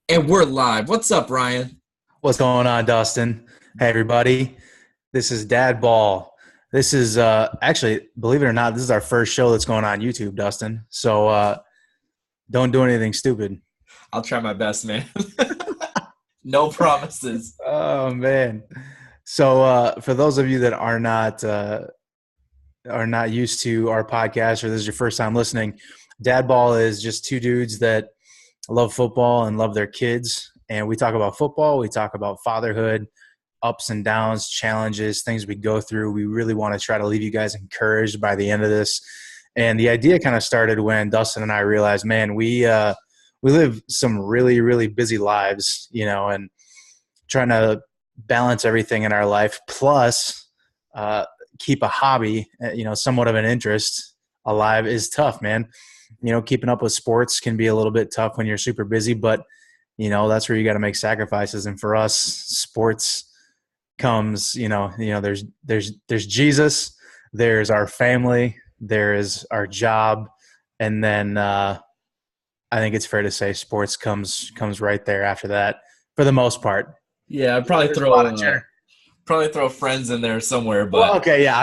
And we're live. What's up, Ryan? What's going on, Dustin? Hey, everybody. This is DadBall. This is actually, believe it or not, this is our first show that's going on YouTube, Dustin. So don't do anything stupid. I'll try my best, man. No promises. Oh man. So for those of you that are not used to our podcast, or this is your first time listening, DadBall is just two dudes that love football and love their kids. And we talk about football, we talk about fatherhood, ups and downs, challenges, things we go through. We really want to try to leave you guys encouraged by the end of this. And the idea kind of started when Dustin and I realized, man, we live some really, really busy lives, and trying to balance everything in our life, plus keep a hobby, somewhat of an interest alive is tough, man. Keeping up with sports can be a little bit tough when you're super busy, but that's where you got to make sacrifices. And for us, sports comes, there's Jesus, there's our family, there is our job, and then I think it's fair to say sports comes right there after that for the most part. Yeah, I'd probably There's a lot throw of probably throw friends in there somewhere, well, but okay, yeah.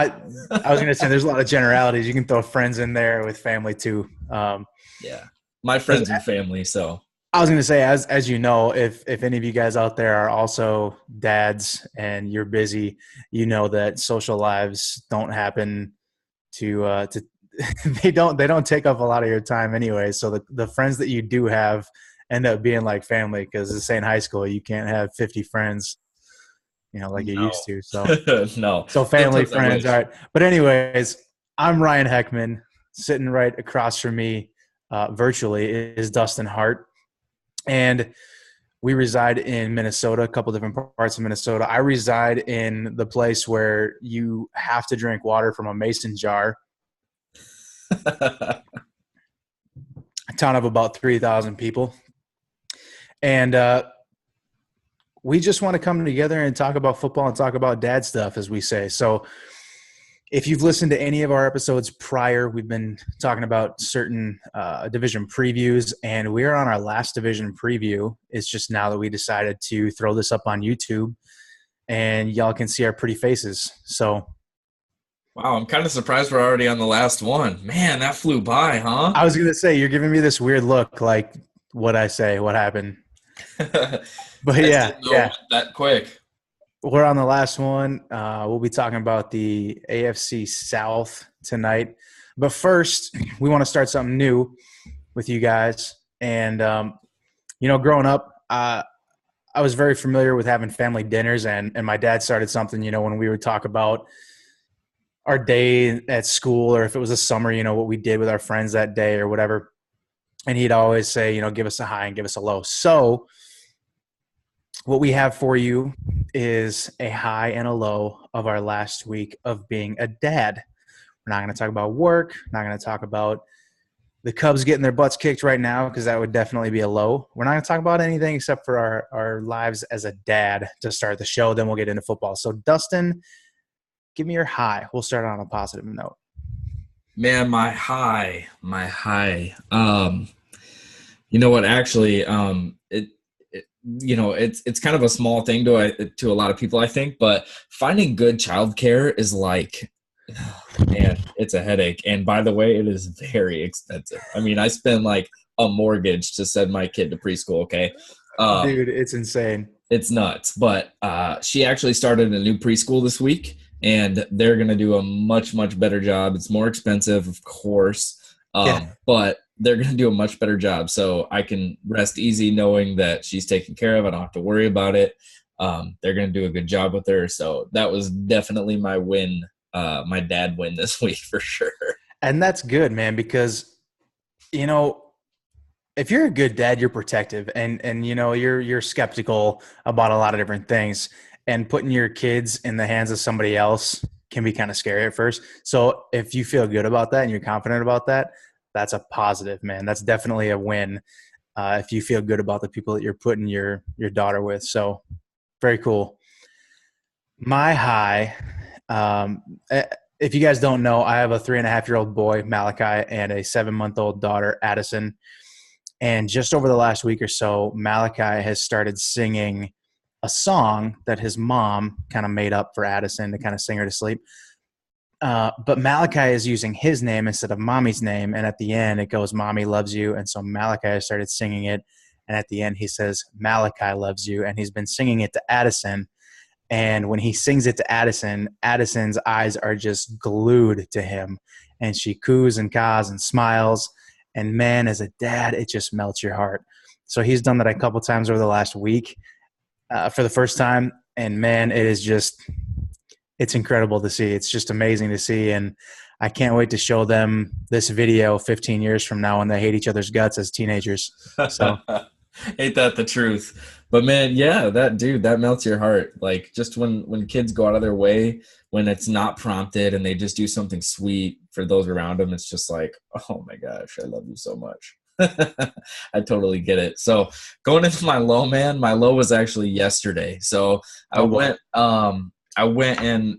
I was gonna say there's a lot of generalities. You can throw friends in there with family too. yeah, my As, friends and family. So I was gonna say, as you know, if any of you guys out there are also dads and you're busy, you know that social lives don't happen to they don't take up a lot of your time anyway. So the friends that you do have end up being like family, because this ain't high school. You can't have 50 friends, like you used no, to. So no. So family, Sometimes I friends, all wish. right. But anyways, I'm Ryan Heckman. Sitting right across from me, virtually, is Dustin Hart, and we reside in Minnesota, a couple different parts of Minnesota. I reside in the place where you have to drink water from a mason jar. A town of about 3,000 people, and we just want to come together and talk about football and talk about dad stuff, as we say. So if you've listened to any of our episodes prior, we've been talking about certain division previews, and we're on our last division preview. It's just now that we decided to throw this up on YouTube, and y'all can see our pretty faces. So Wow, I'm kind of surprised we're already on the last one. Man, that flew by, huh? I was going to say, you're giving me this weird look, like, what I say, what happened. But I just yeah, didn't know it yeah, went that quick. we're on the last one. We'll be talking about the AFC South tonight. But first, we want to start something new with you guys. And growing up, I was very familiar with having family dinners, and my dad started something, when we would talk about our day at school, or if it was a summer, what we did with our friends that day or whatever. And he'd always say, give us a high and give us a low. So what we have for you is a high and a low of our last week of being a dad. We're not going to talk about work, not going to talk about the Cubs getting their butts kicked right now, because that would definitely be a low. We're not going to talk about anything except for our lives as a dad to start the show. Then we'll get into football. So, Dustin, give me your high. We'll start on a positive note. Man, my high. You know what? Actually, it's kind of a small thing to a lot of people, I think, but finding good childcare is like, man, it's a headache. And by the way, it is very expensive. I mean, I spend like a mortgage to send my kid to preschool. Okay. Dude, it's insane. It's nuts. But she actually started a new preschool this week, and they're going to do a much, much better job. It's more expensive, of course, Yeah. but they're going to do a much better job. So I can rest easy knowing that she's taken care of. I don't have to worry about it. They're going to do a good job with her. So that was definitely my win, my dad win this week for sure. And that's good, man, because, you know, if you're a good dad, you're protective, and you're skeptical about a lot of different things, and putting your kids in the hands of somebody else can be kind of scary at first. So if you feel good about that and you're confident about that, that's a positive, man. That's definitely a win. If you feel good about the people that you're putting your daughter with. So very cool. My high, um, eh, if you guys don't know, I have a 3.5-year-old boy, Malachi, and a 7-month-old daughter, Addison. And just over the last week or so, Malachi has started singing a song that his mom kind of made up for Addison to kind of sing her to sleep. But Malachi is using his name instead of mommy's name. And at the end, it goes, "Mommy loves you." And so Malachi has started singing it. And at the end, he says, "Malachi loves you." And he's been singing it to Addison. And when he sings it to Addison, Addison's eyes are just glued to him. And she coos and caws and smiles. And man, as a dad, it just melts your heart. So he's done that a couple times over the last week for the first time. And man, it's incredible to see. It's just amazing to see. And I can't wait to show them this video 15 years from now when they hate each other's guts as teenagers. So ain't that the truth? But man, yeah, that melts your heart. Like just when kids go out of their way, when it's not prompted and they just do something sweet for those around them, it's just like, oh my gosh, I love you so much. I totally get it. So going into my low, man, my low was actually yesterday. So I went and,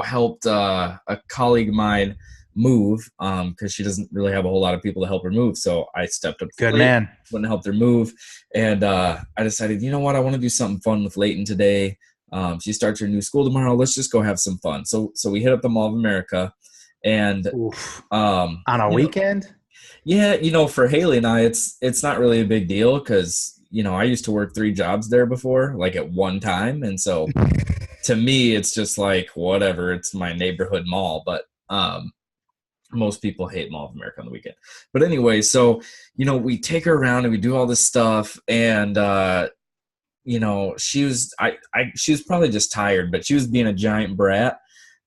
helped a colleague of mine move because she doesn't really have a whole lot of people to help her move. So I stepped up. Good man. Went and helped her move. And I decided, you know what? I want to do something fun with Leighton today. She starts her new school tomorrow. Let's just go have some fun. So we hit up the Mall of America. And on a weekend? Yeah, for Haley and I, it's not really a big deal because, I used to work 3 jobs there before, like at one time. And so to me, it's just like, whatever, it's my neighborhood mall. But most people hate Mall of America on the weekend. But anyway, so, we take her around and we do all this stuff. And, she was probably just tired, but she was being a giant brat.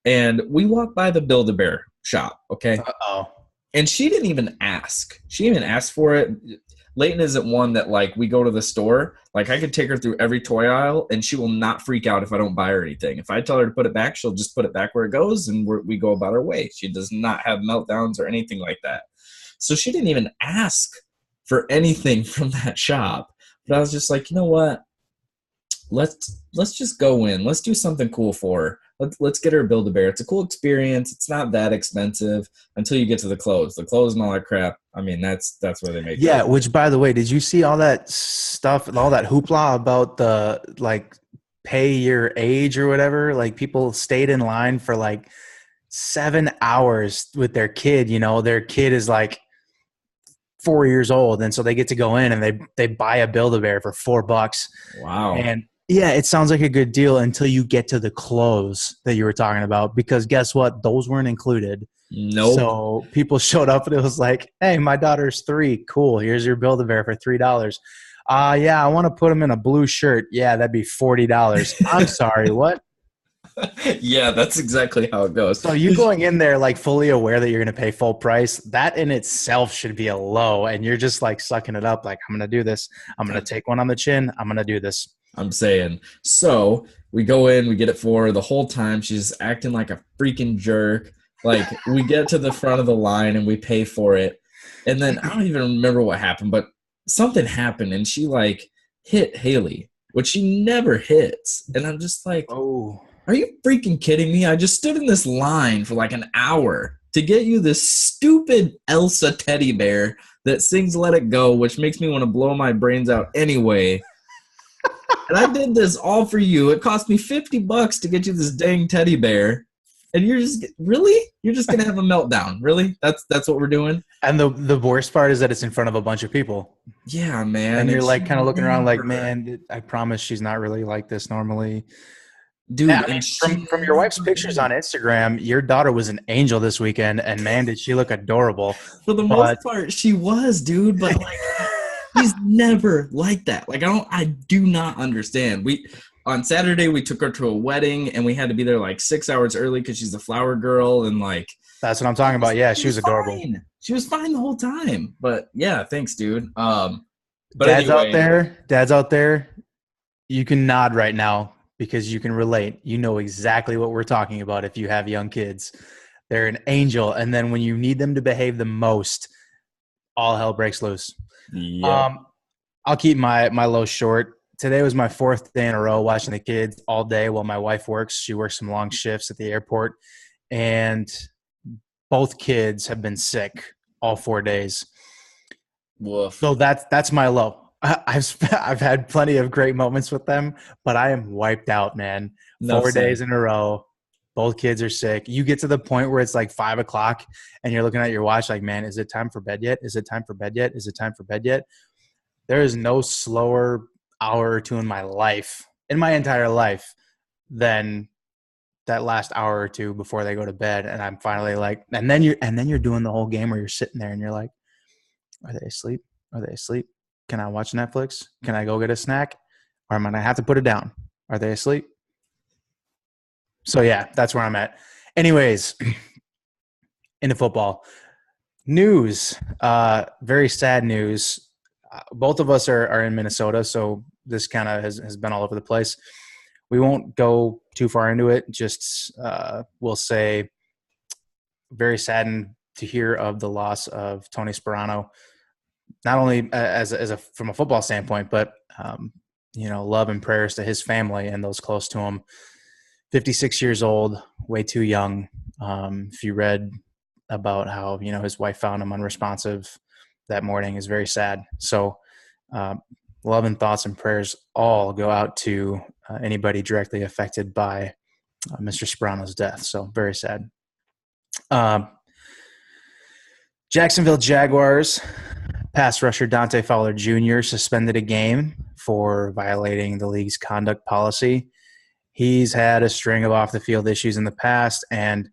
And we walked by the Build-A-Bear shop, okay? Uh-oh. And she didn't even ask. She didn't even ask for it. Leighton isn't one that, like, we go to the store. Like, I could take her through every toy aisle, and she will not freak out if I don't buy her anything. If I tell her to put it back, she'll just put it back where it goes, and we go about our way. She does not have meltdowns or anything like that. So she didn't even ask for anything from that shop. But I was just like, you know what? Let's just go in. Let's do something cool for her. Let's get her a Build-A-Bear. It's a cool experience. It's not that expensive until you get to the clothes. The clothes and all that crap. I mean, that's where they make. Yeah. Which, by the way, did you see all that stuff, all that hoopla about the pay your age or whatever? Like people stayed in line for 7 hours with their kid. Their kid is 4 years old, and so they get to go in and they buy a Build-A-Bear for $4. Wow. And yeah, it sounds like a good deal until you get to the clothes that you were talking about, because guess what? Those weren't included. Nope. So people showed up and it was like, "Hey, my daughter's 3. Cool. Here's your Build-A-Bear for $3. Yeah, I want to put him in a blue shirt. Yeah, that'd be $40. I'm sorry, what? Yeah, that's exactly how it goes. So you going in there fully aware that you're going to pay full price, that in itself should be a low, and you're just sucking it up I'm going to do this. I'm going to take one on the chin. I'm going to do this. I'm saying. So we go in, we get it for her. The whole time she's acting like a freaking jerk. We get to the front of the line and we pay for it. And then I don't even remember what happened, but something happened and she hit Haley, which she never hits. And I'm just like, oh, are you freaking kidding me? I just stood in this line for an hour to get you this stupid Elsa teddy bear that sings Let It Go, which makes me want to blow my brains out anyway. And I did this all for you. It cost me $50 to get you this dang teddy bear. And you're just going to have a meltdown. Really? That's what we're doing? And the worst part is that it's in front of a bunch of people. Yeah, man. And you're kind of looking around man, I promise she's not really like this normally. Dude, yeah, from your wife's pictures on Instagram, your daughter was an angel this weekend, and man, did she look adorable. For the most part, she was, dude, but she's never like that. I do not understand. On Saturday we took her to a wedding and we had to be there 6 hours early because she's a flower girl and that's what I'm talking about. Yeah, she was adorable. Fine. She was fine the whole time. But yeah, thanks, dude. But Dad's out there. You can nod right now because you can relate. You know exactly what we're talking about if you have young kids. They're an angel, and then when you need them to behave the most, all hell breaks loose. Yeah. I'll keep my low short. Today was my 4th day in a row watching the kids all day while my wife works. She works some long shifts at the airport, and both kids have been sick all 4 days. Woof. So that's my low. I've had plenty of great moments with them, but I am wiped out, man. Enough 4 days said. in a row. Both kids are sick. You get to the point where it's like 5 o'clock and you're looking at your watch like, man, is it time for bed yet? Is it time for bed yet? Is it time for bed yet? There is no slower hour or two in my life, in my entire life, than that last hour or two before they go to bed. And I'm finally like, and then you're doing the whole game where you're sitting there and you're like, are they asleep? Are they asleep? Can I watch Netflix? Can I go get a snack? Or am I going to have to put it down? Are they asleep? So, yeah, that's where I'm at. Anyways, into football. News, very sad news. Both of us are in Minnesota, so this kind of has been all over the place. We won't go too far into it. Just we'll say very saddened to hear of the loss of Tony Sperano, not only from a football standpoint, but love and prayers to his family and those close to him. 56 years old, way too young. If you read about how his wife found him unresponsive that morning, is very sad. So love and thoughts and prayers all go out to anybody directly affected by Mr. Sperano's death. So very sad. Jacksonville Jaguars pass rusher Dante Fowler Jr. suspended a game for violating the league's conduct policy. He's had a string of off-the-field issues in the past, and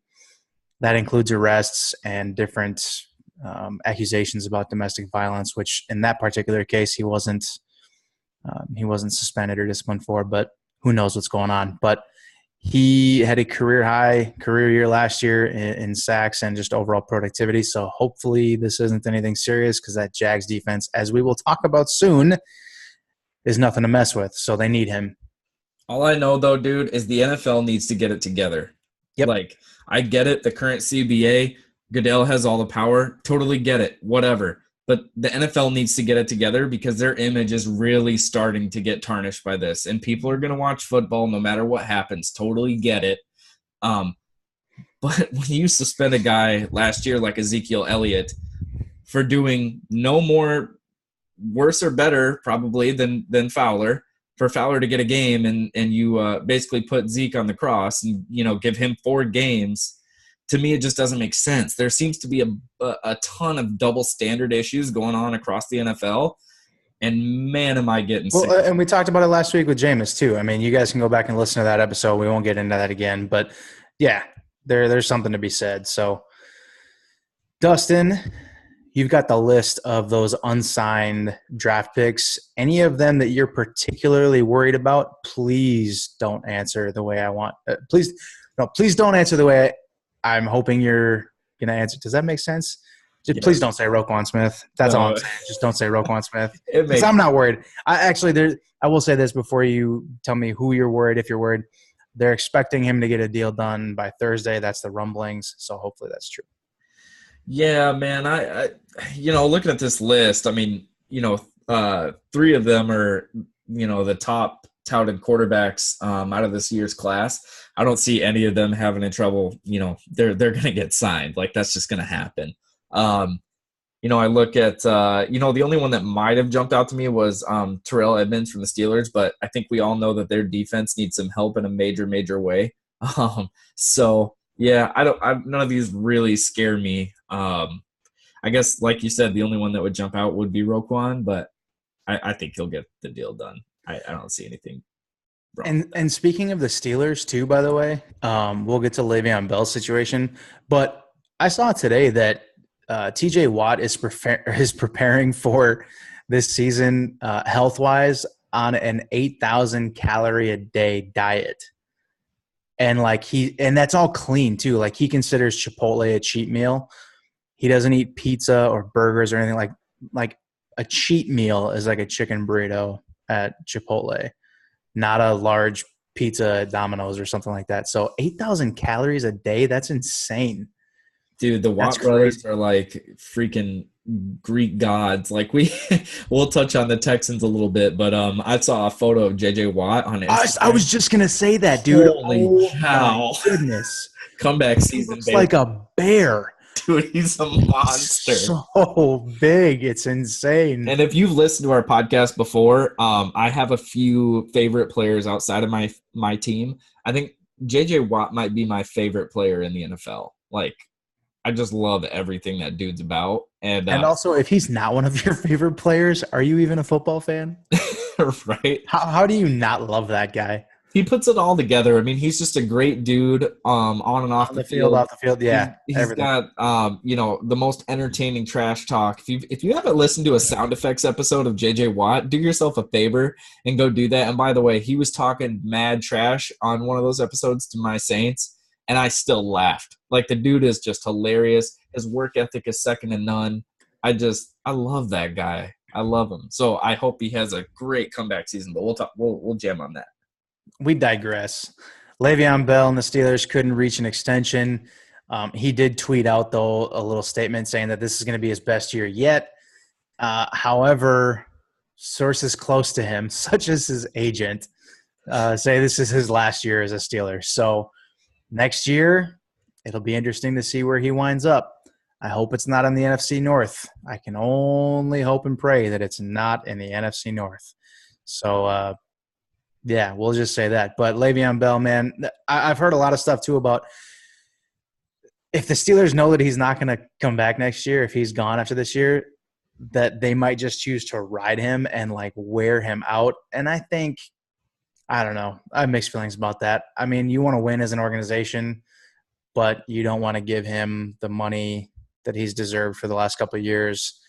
that includes arrests and different accusations about domestic violence, which in that particular case he wasn't suspended or disciplined for, but who knows what's going on. But he had a career year last year in sacks and just overall productivity. So hopefully this isn't anything serious, because that Jags defense, as we will talk about soon, is nothing to mess with. So they need him. All I know, though, dude, is the NFL needs to get it together. Yep. Like, I get it. The current CBA, Goodell has all the power. Totally get it. Whatever. But the NFL needs to get it together, because their image is really starting to get tarnished by this. And people are going to watch football no matter what happens. Totally get it. But when you suspend a guy last year like Ezekiel Elliott for doing no more worse or better probably than Fowler, for Fowler to get a game, and you basically put Zeke on the cross and, give him 4 games, to me it just doesn't make sense. There seems to be a ton of double standard issues going on across the NFL, and man, am I getting sick. Well, and we talked about it last week with Jameis too. I mean, you guys can go back and listen to that episode. We won't get into that again, but yeah, there's something to be said. So, Dustin, you've got the list of those unsigned draft picks. Any of them that you're particularly worried about, please don't answer the way I want. Please don't answer the way I'm hoping you're going to answer. Does that make sense? Please don't say Roquan Smith. That's all I'm saying. Just don't say Roquan Smith. Because I'm not worried. I will say this before you tell me who you're worried, if you're worried. They're expecting him to get a deal done by Thursday. That's the rumblings. So hopefully that's true. Yeah, man. I looking at this list, I mean, 3 of them are, the top touted quarterbacks out of this year's class. I don't see any of them having any trouble. They're going to get signed. Like, that's just going to happen. I look at, the only one that might have jumped out to me was Terrell Edmonds from the Steelers, but I think we all know that their defense needs some help in a major, major way. So yeah, none of these really scare me. I guess, like you said, the only one that would jump out would be Roquan, but I think he'll get the deal done. I don't see anything wrong. And speaking of the Steelers too, by the way, we'll get to Le'Veon Bell's situation, but I saw today that TJ Watt is preparing for this season health-wise on an 8,000 calorie a day diet. And that's all clean too. Like, he considers Chipotle a cheat meal. He doesn't eat pizza or burgers or anything like a cheat meal is like a chicken burrito at Chipotle, not a large pizza at Domino's or something like that. So 8,000 calories a day, that's insane. Dude, the Watt brothers are like freaking Greek gods. Like, we'll touch on the Texans a little bit, but I saw a photo of JJ Watt on Instagram. I was just gonna say that, dude. Holy cow! Goodness, Comeback season. Looks like a bear. dude, he's a monster. So big, it's insane. And if you've listened to our podcast before, I have a few favorite players outside of my team. I think J.J. Watt might be my favorite player in the NFL. Like, I just love everything that dude's about. And also, if he's not one of your favorite players, are you even a football fan? right? How do you not love that guy? He puts it all together. I mean, he's just a great dude on and off the field. Off the field, yeah. He's got the most entertaining trash talk. If you haven't listened to a sound effects episode of JJ Watt, do yourself a favor and go do that. And by the way, he was talking mad trash on one of those episodes to my Saints, and I still laughed. Like, the dude is just hilarious. His work ethic is second to none. I love that guy. I love him. So I hope he has a great comeback season, but we'll jam on that. We digress. Le'Veon Bell and the Steelers couldn't reach an extension. He did tweet out, though, a little statement saying that this is going to be his best year yet. However, sources close to him, such as his agent, say this is his last year as a Steeler. So next year, it'll be interesting to see where he winds up. I hope it's not in the NFC North. I can only hope and pray that it's not in the NFC North. So, yeah, we'll just say that. But Le'Veon Bell, man, I've heard a lot of stuff, too, about if the Steelers know that he's not going to come back next year, if he's gone after this year, that they might just choose to ride him and, like, wear him out. And I think – I don't know. I have mixed feelings about that. I mean, you want to win as an organization, but you don't want to give him the money that he's deserved for the last couple of years.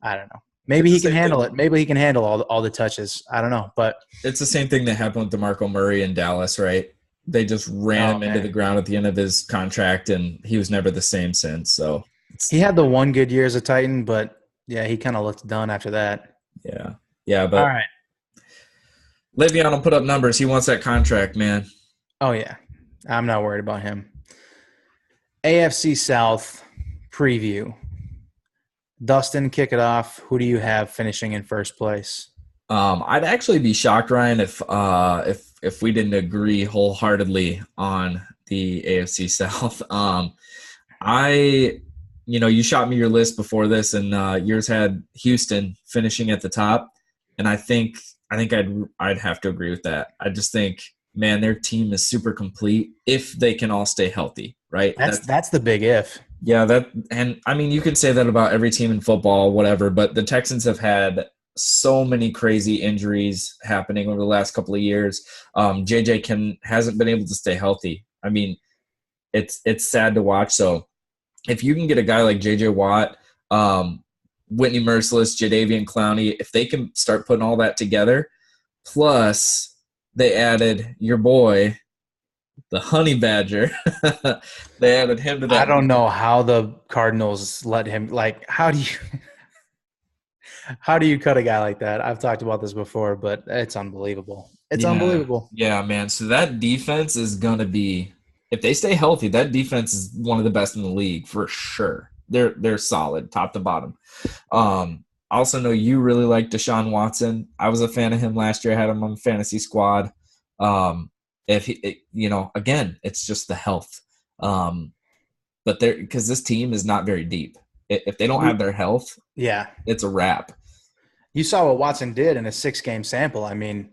I don't know. Maybe he can handle it. Maybe he can handle all the touches. I don't know. But it's the same thing that happened with DeMarco Murray in Dallas, right? They just ran him into the ground at the end of his contract, and he was never the same since. So he had the one good year as a Titan, but, yeah, he kind of looked done after that. Yeah. Yeah, but all right. Le'Veon will put up numbers. He wants that contract, man. Oh, yeah. I'm not worried about him. AFC South preview. Dustin, kick it off. Who do you have finishing in first place? I'd actually be shocked, Ryan, if we didn't agree wholeheartedly on the AFC South. You shot me your list before this, and yours had Houston finishing at the top, and I think I'd have to agree with that. I just think, man, their team is super complete if they can all stay healthy, right? That's the big if. Yeah, and I mean, you could say that about every team in football, whatever, but the Texans have had so many crazy injuries happening over the last couple of years. JJ hasn't been able to stay healthy. I mean, it's sad to watch. So if you can get a guy like JJ Watt, Whitney Merciless, Jadeveon Clowney, if they can start putting all that together, plus they added your boy, the Honey Badger. They added him to that. I don't know how the Cardinals let him. Like, how do you cut a guy like that? I've talked about this before, but it's unbelievable. It's unbelievable. Yeah, man. So that defense is going to be, if they stay healthy, that defense is one of the best in the league for sure. They're solid, top to bottom. I also know you really like Deshaun Watson. I was a fan of him last year. I had him on the fantasy squad. Again, it's just the health. But because this team is not very deep. If they don't have their health, yeah, it's a wrap. You saw what Watson did in a 6-game sample. I mean,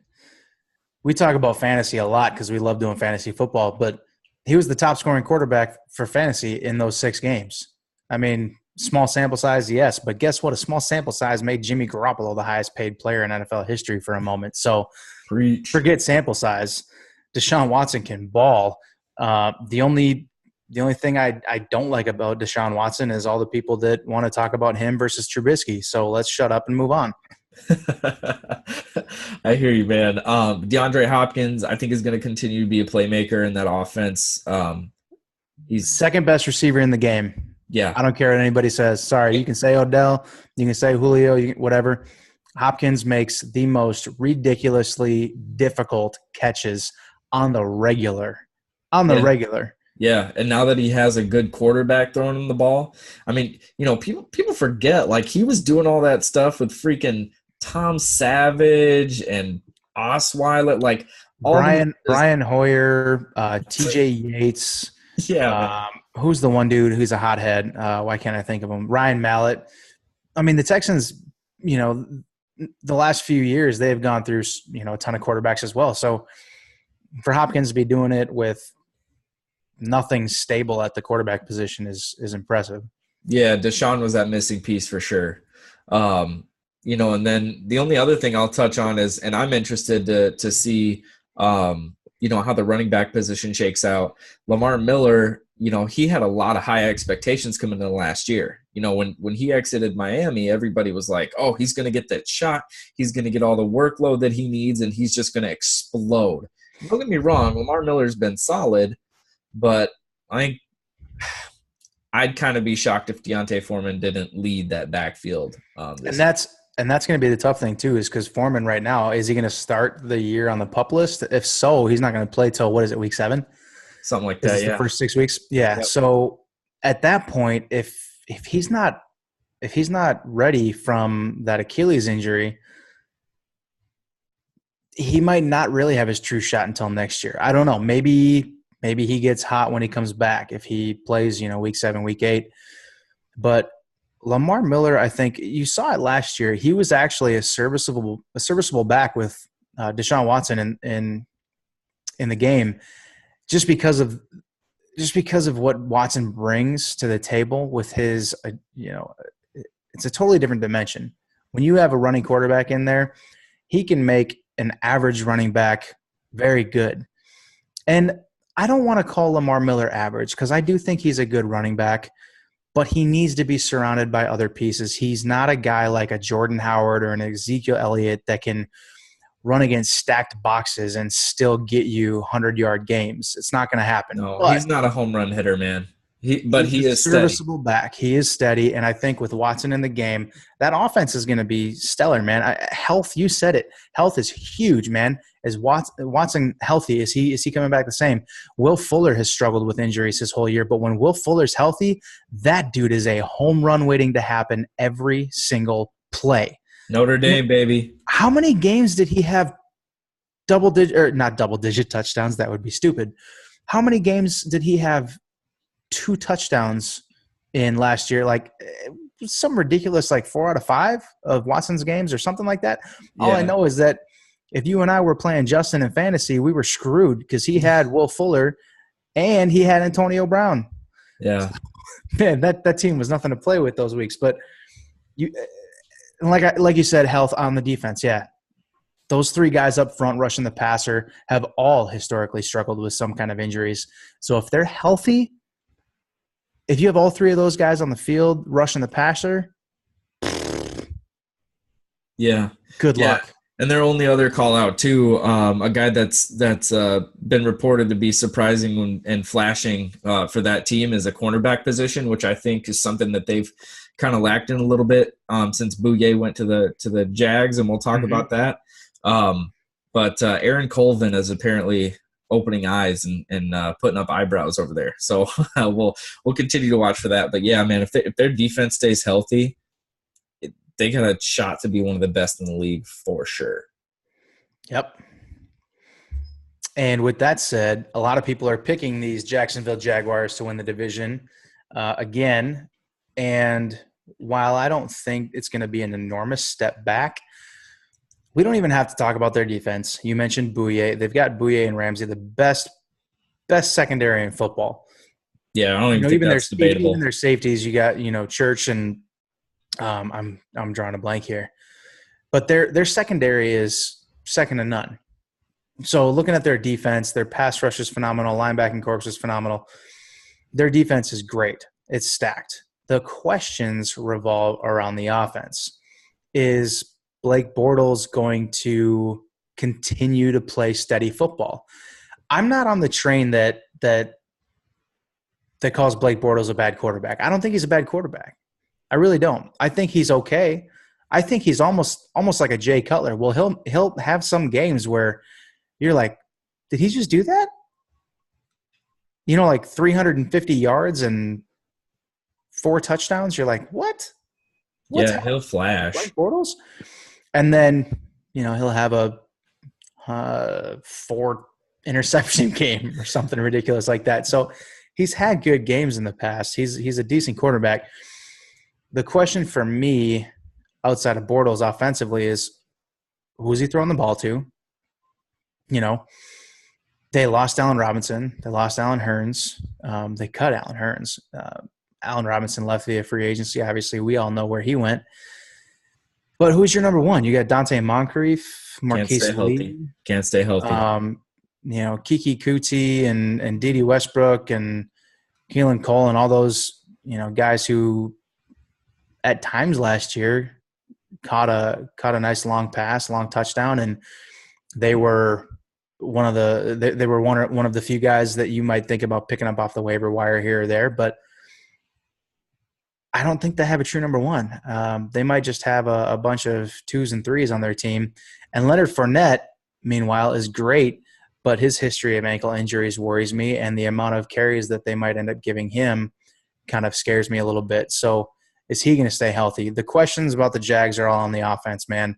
we talk about fantasy a lot because we love doing fantasy football, but he was the top scoring quarterback for fantasy in those 6 games. I mean, small sample size, yes, but guess what? A small sample size made Jimmy Garoppolo the highest paid player in NFL history for a moment. So forget sample size. Deshaun Watson can ball. The only thing I don't like about Deshaun Watson is all the people that want to talk about him versus Trubisky. So let's shut up and move on. I hear you, man. DeAndre Hopkins, I think, is going to continue to be a playmaker in that offense. He's second best receiver in the game. Yeah. I don't care what anybody says. Sorry, you can say Odell, you can say Julio, whatever. Hopkins makes the most ridiculously difficult catches on the regular. Regular. Yeah, and now that he has a good quarterback throwing him the ball, I mean, people forget, like, he was doing all that stuff with freaking Tom Savage and Osweiler, like Brian Hoyer, TJ Yates. Yeah. who's the one dude who's a hothead? Why can't I think of him? Ryan Mallett. I mean, the Texans, the last few years they've gone through, a ton of quarterbacks as well. So for Hopkins to be doing it with nothing stable at the quarterback position is impressive. Yeah, Deshaun was that missing piece for sure. And then the only other thing I'll touch on is, and I'm interested to see, how the running back position shakes out. Lamar Miller, he had a lot of high expectations coming into last year. When he exited Miami, everybody was like, oh, he's going to get that shot. He's going to get all the workload that he needs, and he's just going to explode. Don't get me wrong, Lamar Miller's been solid, but I'd kind of be shocked if Deontay Foreman didn't lead that backfield. And that's going to be the tough thing too, is because Foreman right now, is he going to start the year on the PUP list? If so, he's not going to play till week 7? Something like that, yeah. The first 6 weeks? Yeah. Yep. So at that point, if he's not ready from that Achilles injury, he might not really have his true shot until next year. I don't know. Maybe he gets hot when he comes back if he plays, week 7, week 8. But Lamar Miller, I think you saw it last year. He was actually a serviceable back with Deshaun Watson in the game, just because of what Watson brings to the table with his, it's a totally different dimension. When you have a running quarterback in there, he can make an average running back very good. And I don't want to call Lamar Miller average, because I do think he's a good running back, but he needs to be surrounded by other pieces. He's not a guy like a Jordan Howard or an Ezekiel Elliott that can run against stacked boxes and still get you 100-yard games. It's not going to happen. No, he's not a home run hitter, man. He is serviceable steady. Back. He is steady, and I think with Watson in the game, that offense is going to be stellar, man. Health, you said it. Health is huge, man. Is Watson healthy? Is he coming back the same? Will Fuller has struggled with injuries his whole year, but when Will Fuller's healthy, that dude is a home run waiting to happen every single play. Notre Dame, baby. How many games did he have not double-digit touchdowns? That would be stupid. How many games did he have 2 touchdowns in last year? Like some ridiculous, like 4 out of 5 of Watson's games or something like that. Yeah. All I know is that if you and I were playing Justin in fantasy, we were screwed because he had Will Fuller and he had Antonio Brown. Yeah. Man, that team was nothing to play with those weeks. But like you said, health on the defense, yeah. Those 3 guys up front rushing the passer have all historically struggled with some kind of injuries. So if they're healthy, if you have all 3 of those guys on the field rushing the passer, yeah, good luck. And their only other call out too, a guy that's been reported to be surprising and flashing for that team is a cornerback position, which I think is something that they've kind of lacked in a little bit since Bouye went to the Jags, and we'll talk about that. But Aaron Colvin is apparently opening eyes and putting up eyebrows over there. So we'll continue to watch for that. But yeah, man, if their defense stays healthy, they got a shot to be one of the best in the league for sure. Yep. And with that said, a lot of people are picking these Jacksonville Jaguars to win the division again. And while I don't think it's going to be an enormous step back, we don't even have to talk about their defense. You mentioned Bouye. They've got Bouye and Ramsey, the best secondary in football. Yeah, I don't even think that's debatable. Even their safeties, you got Church and I'm drawing a blank here, but their secondary is second to none. So looking at their defense, their pass rush is phenomenal. Linebacking corps is phenomenal. Their defense is great. It's stacked. The questions revolve around the offense. Is Blake Bortles going to continue to play steady football? I'm not on the train that calls Blake Bortles a bad quarterback. I don't think he's a bad quarterback. I really don't. I think he's okay. I think he's almost like a Jay Cutler. Well, he'll have some games where you're like, did he just do that? Like 350 yards and 4 touchdowns. You're like, what? What's he'll flash. Blake Bortles? And then, he'll have a 4 interception game or something ridiculous like that. So he's had good games in the past. He's a decent quarterback. The question for me outside of Bortles offensively is who's he throwing the ball to? You know, they lost Allen Robinson. They lost Allen Hurns. They cut Allen Hurns. Allen Robinson left via free agency. Obviously, we all know where he went. But who's your number one? You got Dante Moncrief, Marquise Lee. Can't stay healthy. Kiki Kuti and Dede Westbrook and Keelan Cole and all those, guys who at times last year caught a nice long pass, long touchdown, and they were one of the few guys that you might think about picking up off the waiver wire here or there, but I don't think they have a true number one. They might just have a bunch of 2s and 3s on their team. And Leonard Fournette, meanwhile, is great, but his history of ankle injuries worries me, and the amount of carries that they might end up giving him kind of scares me a little bit. So is he going to stay healthy? The questions about the Jags are all on the offense, man.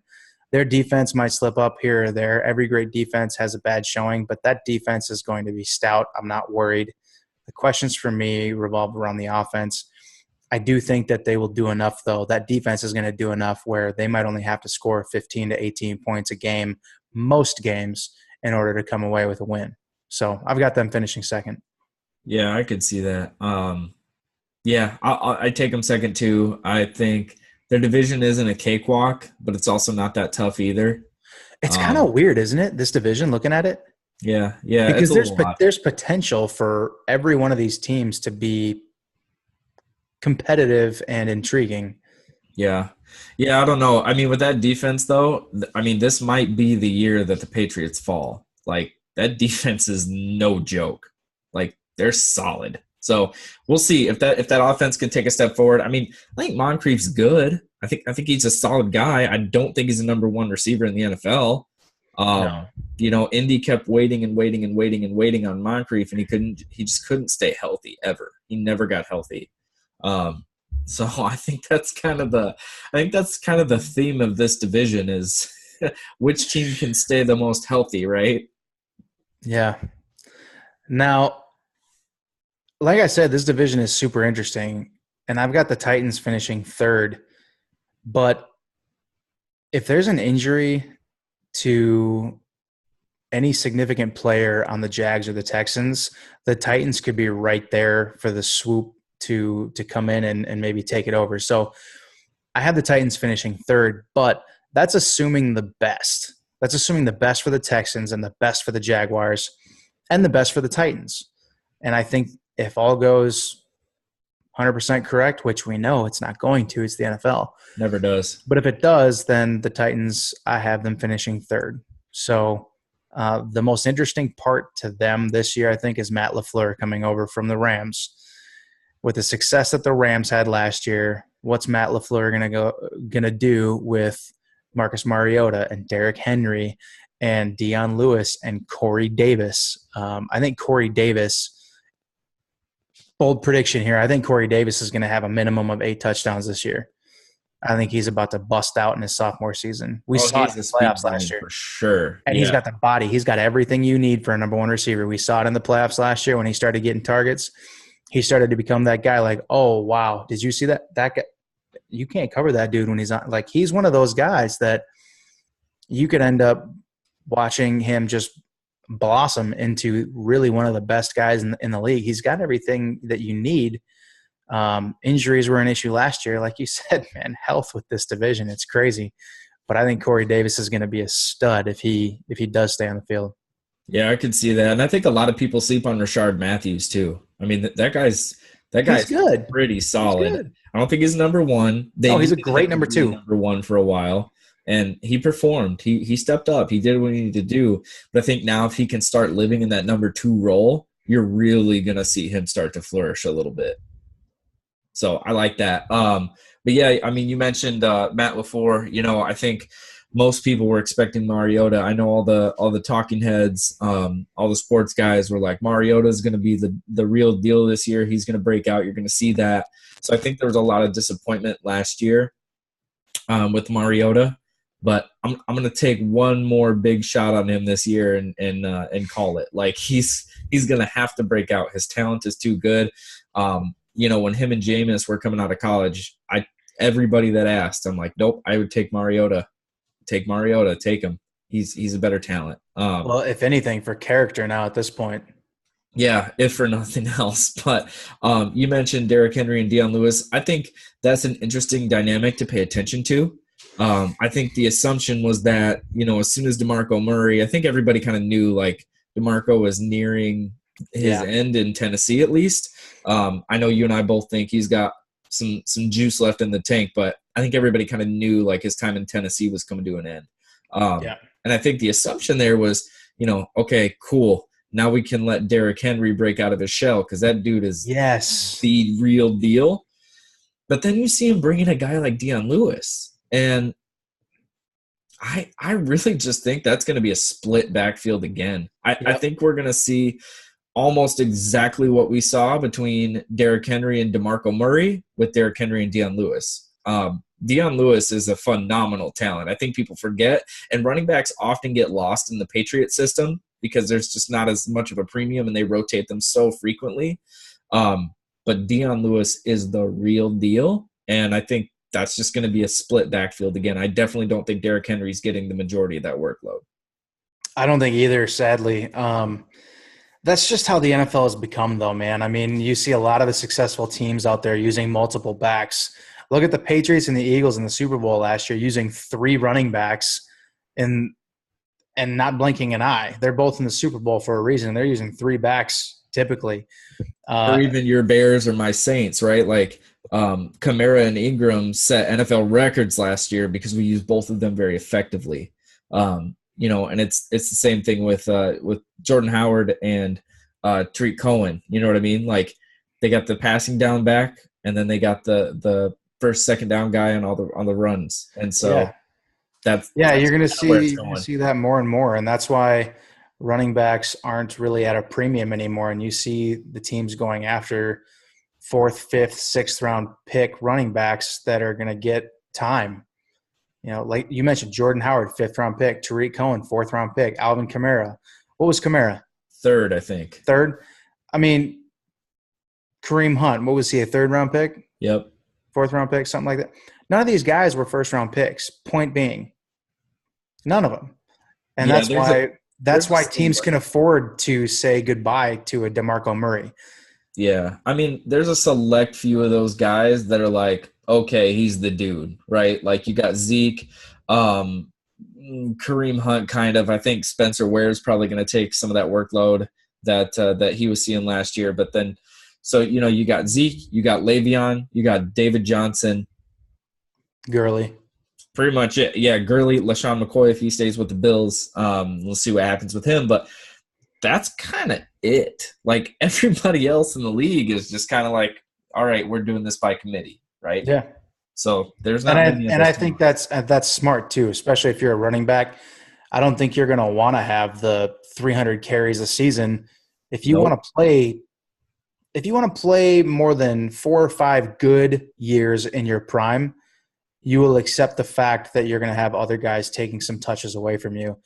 Their defense might slip up here or there. Every great defense has a bad showing, but that defense is going to be stout. I'm not worried. The questions for me revolve around the offense. I do think that they will do enough, though. That defense is going to do enough where they might only have to score 15 to 18 points a game, most games, in order to come away with a win. So I've got them finishing second. Yeah, I could see that. I take them second too. I think their division isn't a cakewalk, but it's also not that tough either. It's kind of weird, isn't it, this division, looking at it? Yeah. Because there's potential for every one of these teams to be competitive and intriguing. Yeah, I don't know. I mean, with that defense, though, this might be the year that the Patriots fall. Like, that defense is no joke. Like, they're solid. So we'll see if that offense can take a step forward. I think Moncrief's good. I think he's a solid guy. I don't think he's a number one receiver in the NFL. No. Indy kept waiting on Moncrief, and he just couldn't stay healthy ever. He never got healthy. So I think that's kind of the theme of this division is which team can stay the most healthy, right? Yeah. Now, like I said, this division is super interesting, and I've got the Titans finishing third. But if there's an injury to any significant player on the Jags or the Texans, the Titans could be right there for the swoop to come in and maybe take it over. So I have the Titans finishing third, but that's assuming the best. That's assuming the best for the Texans and the best for the Jaguars and the best for the Titans. And I think if all goes 100% correct, which we know it's not going to, it's the NFL. Never does. But if it does, then the Titans, I have them finishing third. So the most interesting part to them this year, I think, is Matt LaFleur coming over from the Rams. With the success that the Rams had last year, what's Matt LaFleur gonna do with Marcus Mariota and Derrick Henry and Dion Lewis and Corey Davis? I think Corey Davis, bold prediction here, I think Corey Davis is going to have a minimum of 8 touchdowns this year. I think he's about to bust out in his sophomore season. We saw it in the playoffs last year. For sure. And he's got the body. He's got everything you need for a number one receiver. We saw it in the playoffs last year when he started getting targets. He started to become that guy like, oh, wow, did you see that? That guy, you can't cover that dude when he's on. Like, he's one of those guys that you could end up watching him just blossom into really one of the best guys in the league. He's got everything that you need. Injuries were an issue last year. Like you said, man, health with this division, it's crazy. But I think Corey Davis is going to be a stud if he does stay on the field. Yeah, I could see that. And I think a lot of people sleep on Rashard Matthews too. I mean, that guy's good. Pretty solid. Good. I don't think he's number one. He's a great number two. Number one for a while. And he performed. He stepped up. He did what he needed to do. But I think now if he can start living in that number 2 role, you're really going to see him start to flourish a little bit. So I like that. But yeah, I mean, you mentioned Matt LaFleur. I think most people were expecting Mariota. I know all the talking heads, all the sports guys were like, Mariota is going to be the real deal this year. He's going to break out. You're going to see that. So I think there was a lot of disappointment last year with Mariota. But I'm going to take one more big shot on him this year and call it. Like, he's He's going to have to break out. His talent is too good. When him and Jameis were coming out of college, everybody that asked, I'm like, nope, I would take Mariota. Take Mariota. Take him. He's a better talent. Well, if anything, for character now at this point. Yeah, if for nothing else. But you mentioned Derrick Henry and Deion Lewis. I think that's an interesting dynamic to pay attention to. I think the assumption was that, as soon as DeMarco Murray, I think everybody kind of knew like DeMarco was nearing his end in Tennessee at least. I know you and I both think he's got some juice left in the tank, but I think everybody kind of knew like his time in Tennessee was coming to an end. And I think the assumption there was, okay, cool. Now we can let Derrick Henry break out of his shell because that dude is the real deal. But then you see him bring in a guy like Deion Lewis. And I really just think that's going to be a split backfield again. I think we're going to see almost exactly what we saw between Derrick Henry and DeMarco Murray with Derrick Henry and Deion Lewis. Deion Lewis is a phenomenal talent. I think people forget, and running backs often get lost in the Patriot system because there's just not as much of a premium and they rotate them so frequently. But Deion Lewis is the real deal, and I think that's just going to be a split backfield again. I definitely don't think Derrick Henry's getting the majority of that workload. I don't think either, sadly. That's just how the NFL has become, though, man. I mean, you see a lot of the successful teams out there using multiple backs. Look at the Patriots and the Eagles in the Super Bowl last year using 3 running backs and not blinking an eye. They're both in the Super Bowl for a reason. They're using 3 backs typically. Or even your Bears or my Saints, right? Like Kamara and Ingram set NFL records last year because we used both of them very effectively. And it's the same thing with Jordan Howard and Tariq Cohen. You know what I mean? Like they got the passing down back, and then they got the first, second down guy on the runs. And so that's you're going to see that more and more, and that's why running backs aren't really at a premium anymore. And you see the teams going after 4th, 5th, 6th round pick running backs that are going to get time. Like you mentioned, Jordan Howard, 5th round pick, Tariq Cohen, 4th round pick, Alvin Kamara. What was Kamara? 3rd, I think. 3rd? I mean, Kareem Hunt, what was he, a 3rd round pick? Yep. 4th round pick, something like that. None of these guys were 1st round picks. Point being, none of them. And that's why teams can afford to say goodbye to a DeMarco Murray. Yeah. I mean, there's a select few of those guys that are like, okay, he's the dude, right? Like you got Zeke, Kareem Hunt kind of. I think Spencer Ware is probably going to take some of that workload that he was seeing last year. But then, so, you got Zeke, you got Le'Veon, you got David Johnson. Gurley. Pretty much it. Yeah, Gurley, LaShawn McCoy, if he stays with the Bills, we'll see what happens with him. But that's kind of it. Like everybody else in the league is just kind of like, all right, we're doing this by committee, right? Yeah. So there's not many. And I think that's smart too, especially if you're a running back. I don't think you're going to want to have the 300 carries a season. If you want to play more than 4 or 5 good years in your prime, you will accept the fact that you're going to have other guys taking some touches away from you.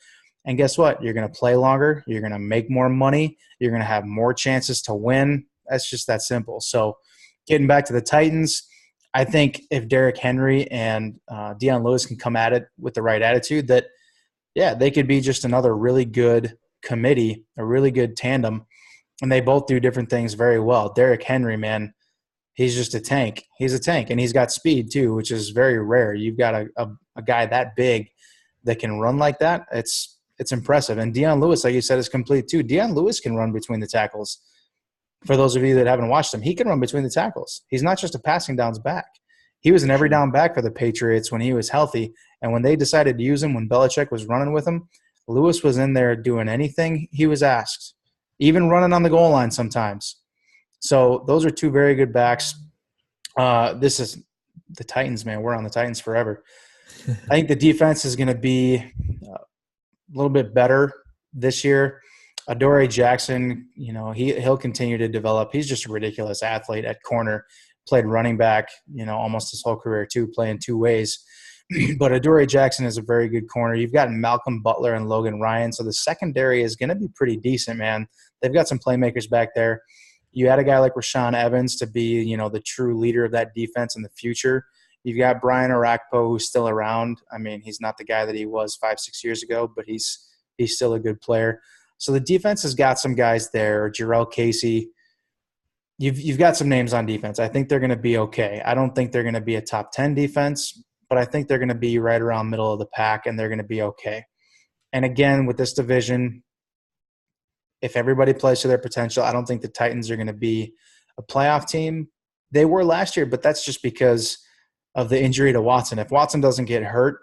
And guess what? You're going to play longer. You're going to make more money. You're going to have more chances to win. That's just that simple. So getting back to the Titans, I think if Derrick Henry and Deion Lewis can come at it with the right attitude, that, they could be just another really good committee, a really good tandem. And they both do different things very well. Derrick Henry, man, he's just a tank. He's a tank, and he's got speed too, which is very rare. You've got a guy that big that can run like that. It's impressive. And Deion Lewis, like you said, is complete too. Deion Lewis can run between the tackles. For those of you that haven't watched him, he can run between the tackles. He's not just a passing downs back. He was an every down back for the Patriots when he was healthy. And when they decided to use him, when Belichick was running with him, Lewis was in there doing anything he was asked, even running on the goal line sometimes. So those are 2 very good backs. This is the Titans, man. We're on the Titans forever. I think the defense is going to be a little bit better this year. Adoree Jackson, he'll continue to develop. He's just a ridiculous athlete at corner. Played running back, almost his whole career too, playing 2 ways. But Adoree Jackson is a very good corner. You've got Malcolm Butler and Logan Ryan. So the secondary is going to be pretty decent, man. They've got some playmakers back there. You add a guy like Rashaan Evans to be, the true leader of that defense in the future. You've got Brian Orakpo, who's still around. I mean, he's not the guy that he was 5-6 years ago, but he's still a good player. So the defense has got some guys there. Jarrell Casey. You've got some names on defense. I think they're going to be okay. I don't think they're going to be a top 10 defense, but I think they're going to be right around middle of the pack, and they're going to be okay. And again, with this division, if everybody plays to their potential, I don't think the Titans are going to be a playoff team. They were last year, but that's just because of the injury to Watson. If Watson doesn't get hurt,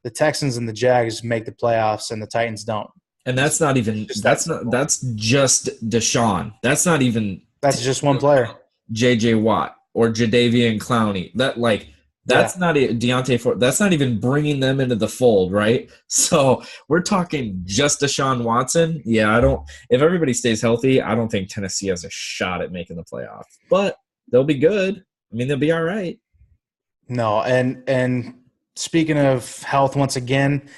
the Texans and the Jags make the playoffs, and the Titans don't. And that's not even – that's just Deshaun. That's not even – that's just one player. J.J. Watt or Jadeveon Clowney. That's not Deontay Ford. That's not even bringing them into the fold, right? So we're talking just Deshaun Watson. Yeah, if everybody stays healthy, I don't think Tennessee has a shot at making the playoffs. But they'll be good. I mean, they'll be all right. No, and speaking of health, once again,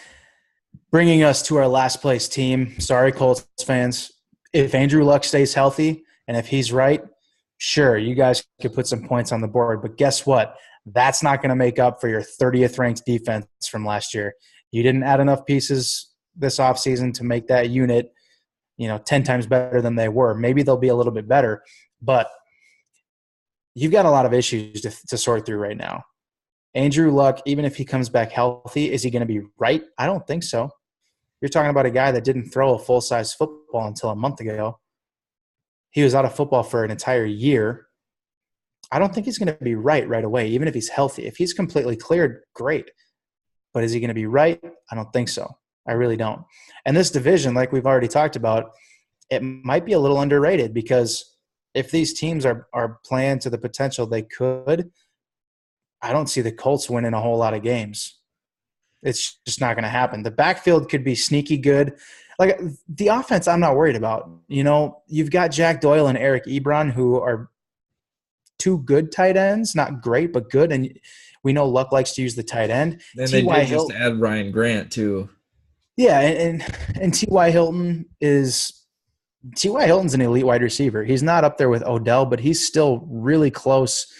bringing us to our last place team. Sorry, Colts fans. If Andrew Luck stays healthy and if he's right, sure, you guys could put some points on the board. But guess what? That's not going to make up for your 30th ranked defense from last year. You didn't add enough pieces this offseason to make that unit, 10 times better than they were. Maybe they'll be a little bit better, but you've got a lot of issues to sort through right now. Andrew Luck, even if he comes back healthy, is he going to be right? I don't think so. You're talking about a guy that didn't throw a full-size football until a month ago. He was out of football for an entire year. I don't think he's going to be right away, even if he's healthy. If he's completely cleared, great. But is he going to be right? I don't think so. I really don't. And this division, like we've already talked about, it might be a little underrated because if these teams are playing to the potential they could, I don't see the Colts winning a whole lot of games. It's just not going to happen. The backfield could be sneaky good. Like the offense, I'm not worried about. You've got Jack Doyle and Eric Ebron, who are two good tight ends, not great, but good. And we know Luck likes to use the tight end. And they did just add Ryan Grant too. Yeah, and T.Y. Hilton's an elite wide receiver. He's not up there with Odell, but he's still really close.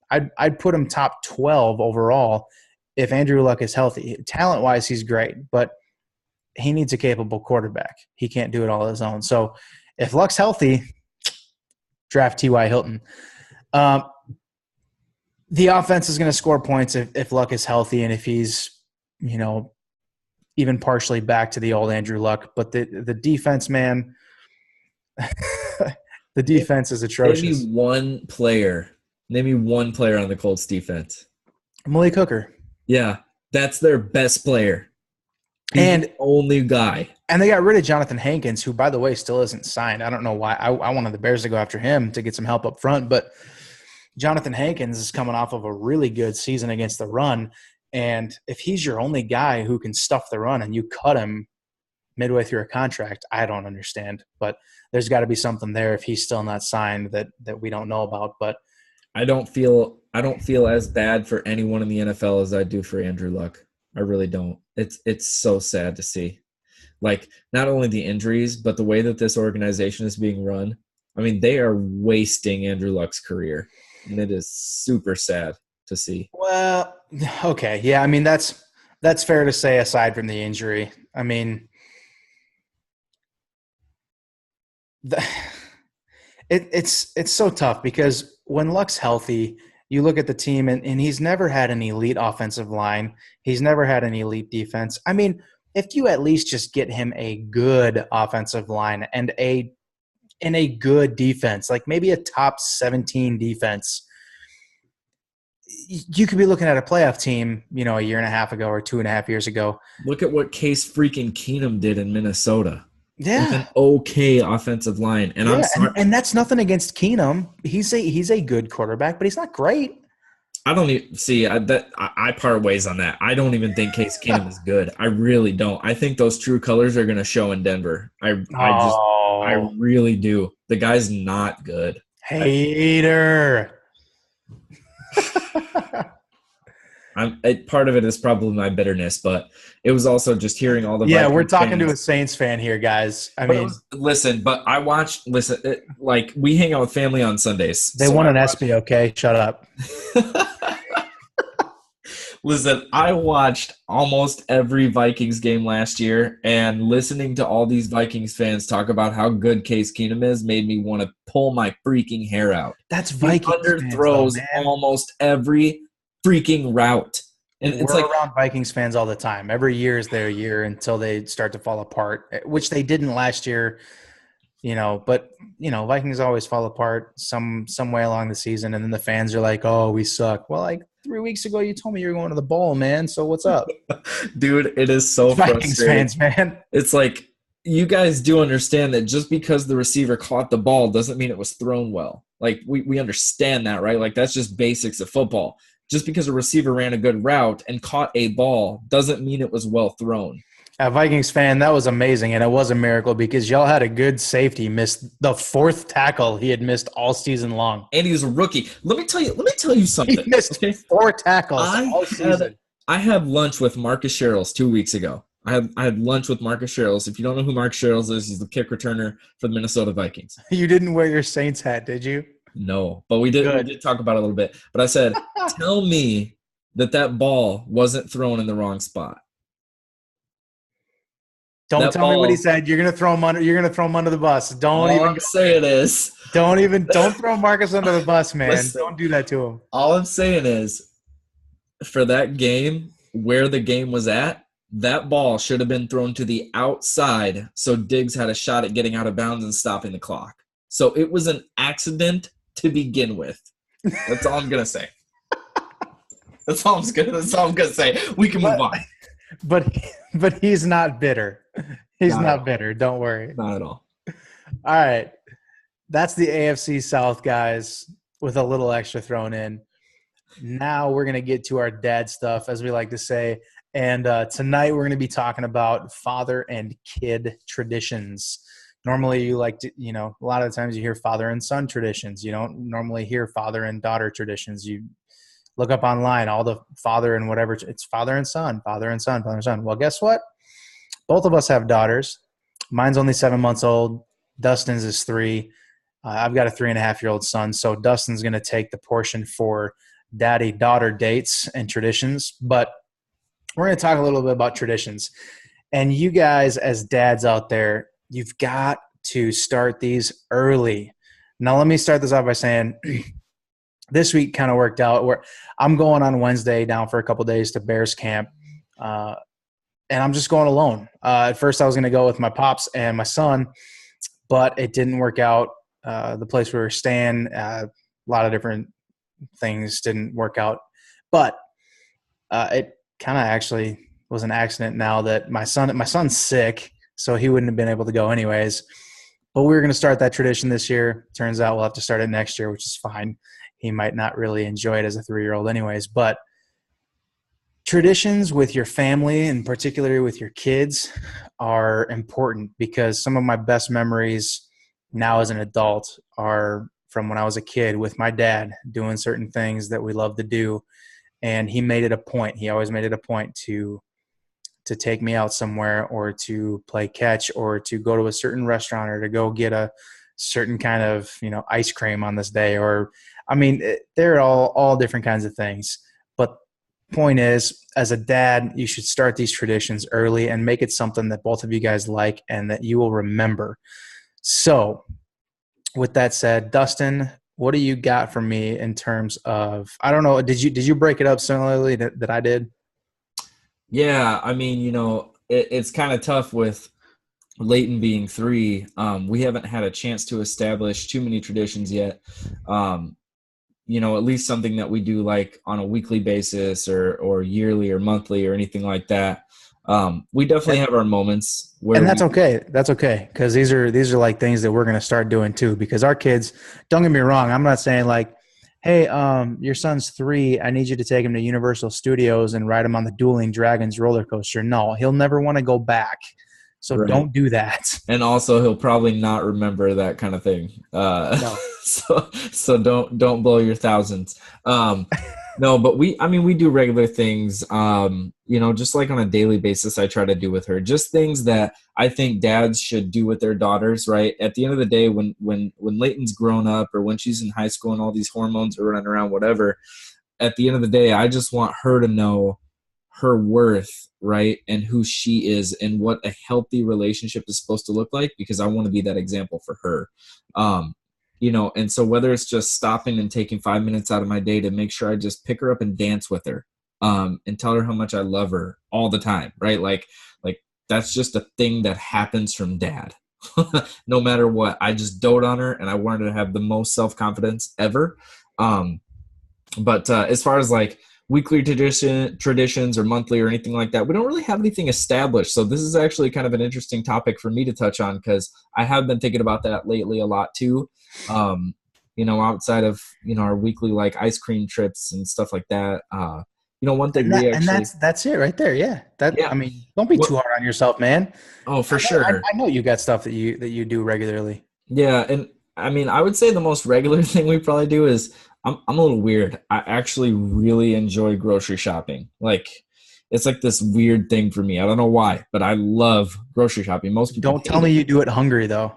I'd put him top 12 overall if Andrew Luck is healthy. Talent-wise, he's great, but he needs a capable quarterback. He can't do it all on his own. So if Luck's healthy, draft T.Y. Hilton. The offense is going to score points if Luck is healthy and if he's, even partially back to the old Andrew Luck. But the defense, man, the defense is atrocious. Name me one player on the Colts defense. Malik Hooker. Yeah, that's their best player. He's the only guy. And they got rid of Jonathan Hankins, who, by the way, still isn't signed. I don't know why. I wanted the Bears to go after him to get some help up front. But Jonathan Hankins is coming off of a really good season against the run. And if he's your only guy who can stuff the run and you cut him midway through a contract, I don't understand. But there's got to be something there if he's still not signed that we don't know about. But I don't feel as bad for anyone in the NFL as I do for Andrew Luck. I really don't. It's so sad to see. Like, not only the injuries, but the way that this organization is being run. I mean, they are wasting Andrew Luck's career, and it is super sad to see. Well, okay. Yeah, I mean, that's fair to say aside from the injury. I mean, it's so tough because when Luck's healthy, you look at the team, and he's never had an elite offensive line. He's never had an elite defense. I mean, if you at least just get him a good offensive line and a good defense, like maybe a top 17 defense, you could be looking at a playoff team, a year and a half ago or 2.5 years ago. Look at what Case freaking Keenum did in Minnesota. Yeah. With an okay offensive line. And I'm sorry. And that's nothing against Keenum. He's a good quarterback, but he's not great. I don't even see I part ways on that. I don't even think Case Keenum is good. I really don't. I think those true colors are going to show in Denver. I really do. The guy's not good. Part of it is probably my bitterness, but it was also just hearing all the Yeah, Vikings we're talking fans. to a Saints fan here, guys. I But it mean, was, listen, but I watched. Listen, like we hang out with family on Sundays, they so won I an ESPY, okay? Shut up. listen, I watched almost every Vikings game last year, and listening to all these Vikings fans talk about how good Case Keenum is made me want to pull my freaking hair out. That's He Vikings fans, though, underthrows man. almost every freaking route. And it's We're like, around Vikings fans all the time. Every year is their year until they start to fall apart, which they didn't last year, but Vikings always fall apart some way along the season, and then the fans are like, "Oh, we suck." Well, like 3 weeks ago you told me you were going to the bowl, man. So what's up? dude, it is so It's Vikings frustrating. fans, man. It's like, you guys do understand that just because the receiver caught the ball doesn't mean it was thrown well. Like, we understand that, right? Like, that's just basics of football. Just because a receiver ran a good route and caught a ball doesn't mean it was well thrown. A Vikings fan, that was amazing, and it was a miracle because y'all had a good safety miss the 4th tackle he had missed all season long. And he was a rookie. Let me tell you something. He missed 4 tackles all season. I had lunch with Marcus Sherrills 2 weeks ago. I had lunch with Marcus Sherrills. If you don't know who Marcus Sherrills is, he's the kick returner for the Minnesota Vikings. You didn't wear your Saints hat, did you? No, but we did talk about it a little bit. But I said, tell me that ball wasn't thrown in the wrong spot. Don't tell me what he said. You're gonna throw him under. You're gonna throw him under the bus. Don't throw Marcus under the bus, man. Listen, don't do that to him. All I'm saying is, for that game, where the game was at, that ball should have been thrown to the outside so Diggs had a shot at getting out of bounds and stopping the clock. So it was an accident to begin with. That's all I'm gonna say. That's all I'm gonna say. We can move on. But he's not bitter. He's not bitter. Don't worry. Not at all. All right. That's the AFC South, guys, with a little extra thrown in. Now we're going to get to our dad stuff, as we like to say. And tonight we're going to be talking about father and kid traditions. Normally you like to, a lot of the times you hear father and son traditions. You don't normally hear father and daughter traditions. You look up online, all the father and whatever. It's father and son, father and son, father and son. Well, guess what? Both of us have daughters. Mine's only 7 months old. Dustin's is 3. I've got a 3.5-year-old son. So Dustin's going to take the portion for daddy-daughter dates and traditions. But we're going to talk a little bit about traditions. And you guys, as dads out there, you've got to start these early. Now, let me start this off by saying this week kind of worked out where I'm going on Wednesday down for a couple days to Bears camp. And I'm just going alone. At first I was going to go with my pops and my son, but it didn't work out. The place we were staying, a lot of different things didn't work out. But it kind of actually was an accident now that my son's sick, so he wouldn't have been able to go anyways. But we were going to start that tradition this year. Turns out we'll have to start it next year, which is fine. He might not really enjoy it as a 3-year-old anyways. But traditions with your family and particularly with your kids are important because some of my best memories now as an adult are from when I was a kid with my dad doing certain things that we love to do. And he made it a point. He always made it a point to take me out somewhere or to play catch or to go to a certain restaurant or to go get a certain kind of, ice cream on this day. Or, they're all different kinds of things. But point is, as a dad, you should start these traditions early and make it something that both of you guys like and that you will remember. So with that said, Dustin, what do you got for me in terms of, I don't know, did you break it up similarly that I did? Yeah, it's kind of tough with Leighton being 3. We haven't had a chance to establish too many traditions yet. At least something that we do like on a weekly basis or yearly or monthly or anything like that. We definitely have our moments where, and that's okay. That's okay. Cause these are like things that we're going to start doing too, because our kids, don't get me wrong. I'm not saying like, hey, your son's 3. I need you to take him to Universal Studios and ride him on the Dueling Dragons roller coaster. No, he'll never want to go back. So Right. don't do that. And also, he'll probably not remember that kind of thing. No. So don't blow your thousands. No, but we do regular things. Just like on a daily basis, I try to do with her. Just things that I think dads should do with their daughters. Right. At the end of the day, when Leighton's grown up or when she's in high school and all these hormones are running around, whatever. At the end of the day, I just want her to know her worth, right, and who she is and what a healthy relationship is supposed to look like, because I want to be that example for her. And so whether it's just stopping and taking 5 minutes out of my day to make sure I just pick her up and dance with her, and tell her how much I love her all the time, right? Like that's just a thing that happens from dad. No matter what, I just dote on her and I want her to have the most self-confidence ever. But as far as like weekly traditions or monthly or anything like that, we don't really have anything established. So this is actually kind of an interesting topic for me to touch on, because I have been thinking about that lately a lot too. Outside of, our weekly like ice cream trips and stuff like that. One thing and that's it right there. Yeah. I mean, don't be too hard on yourself, man. Oh, for sure. I know you got stuff that you do regularly. Yeah. And I mean, I would say the most regular thing we probably do is I'm a little weird. I actually really enjoy grocery shopping. Like, it's like this weird thing for me. I don't know why, but I love grocery shopping. Most people don't tell me you do it hungry though.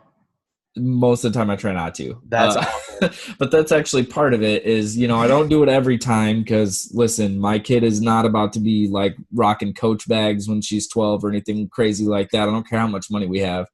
Most of the time I try not to. That's awful. But that's actually part of it is, I don't do it every time because, listen, my kid is not about to be like rocking Coach bags when she's 12 or anything crazy like that. I don't care how much money we have.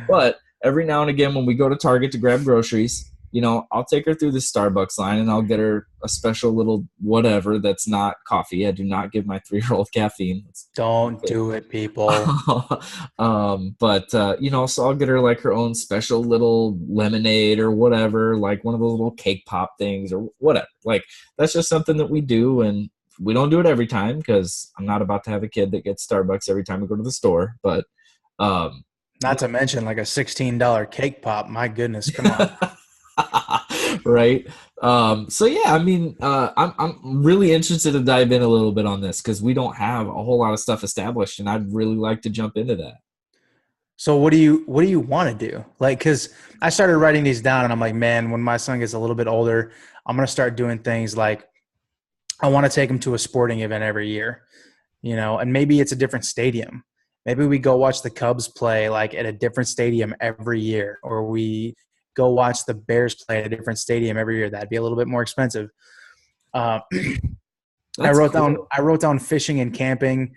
But every now and again when we go to Target to grab groceries, I'll take her through the Starbucks line and I'll get her a special little whatever that's not coffee. I do not give my 3-year-old caffeine. Don't do it, people. So I'll get her like her own special little lemonade or whatever, like one of those little cake pop things or whatever. Like, that's just something that we do, and we don't do it every time because I'm not about to have a kid that gets Starbucks every time we go to the store. But not to mention like a $16 cake pop. My goodness, come on. Right. I'm really interested to dive in a little bit on this because we don't have a whole lot of stuff established, and I'd really like to jump into that. So what do you want to do? Like, because I started writing these down and I'm like, man, when my son gets a little bit older, I'm going to start doing things like I want to take him to a sporting event every year, and maybe it's a different stadium. Maybe we go watch the Cubs play like at a different stadium every year, or we go watch the Bears play at a different stadium every year. That'd be a little bit more expensive. I wrote down fishing and camping